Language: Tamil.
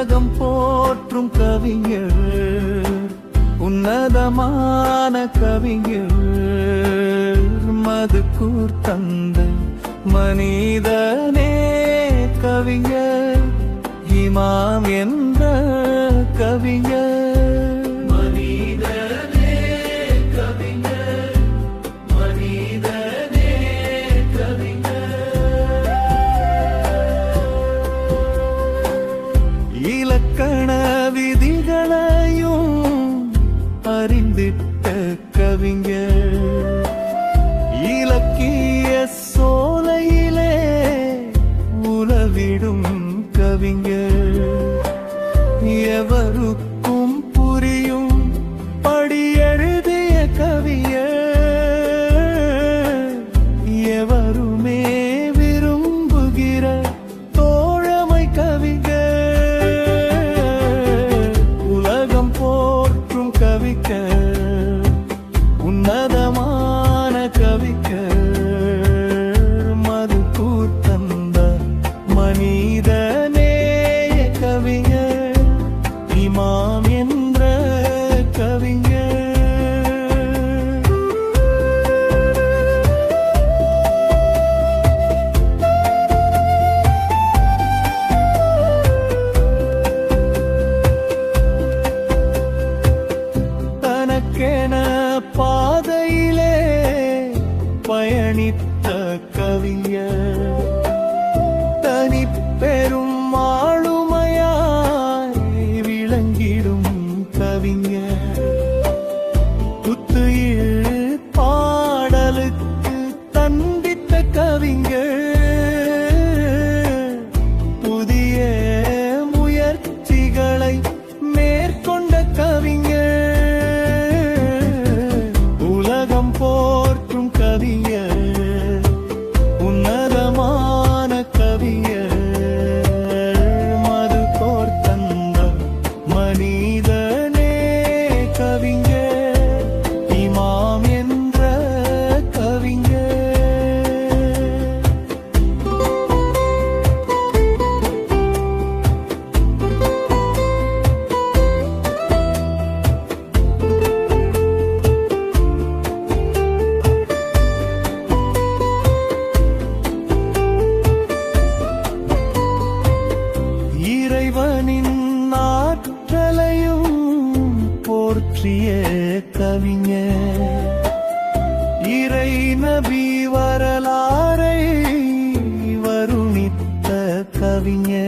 உலகம் போற்றும் கவிஞர், உன்னதமான கவிஞர், மதுக்கூர் தந்தை மனிதனே கவிஞர், இமாம் என்ற கவிஞர், மனிதனே கவிஞர், மனிதனே கவிஞர். இலக்கண விதிகளையும் அறிந்திட்ட கவிஞர், இலக்கிய சோலையிலே உலவிடும் கவிஞர், எவருக்கும் புரியும் படி எழுதிய கவிஞர், எவருமே விரும்புகிற தோழமை கவிஞர், உலகம் போற்றும் கவிஞர், உன்னதமான கவிஞர், மதுக்கூர் தந்த மனிதனே கவிஞர், இமாம் என்ற கவிஞர். தனக்கென பாதையிலே பயணித்த கவிஞர், தனிப்பெரும் ஆளுமையாய் விளங்கிடும் கவிஞர், புத்துயிர் பாடலுக்கு தந்தித்த கவிஞர், புதிய முயற்சிகளை மேற்கொண்ட கவிஞர், உலகம் போற்றும் கவிஞர், உன்னதமான கவிஞர், மதுக்கூர் தந்த மனிதனே கவிஞர், இமாம் என்ற கவிஞர். இறைவனின் ஆற்றலையும் போற்றிய கவிஞர், இறை நபி வரலாறை வருணித்த கவிஞர்,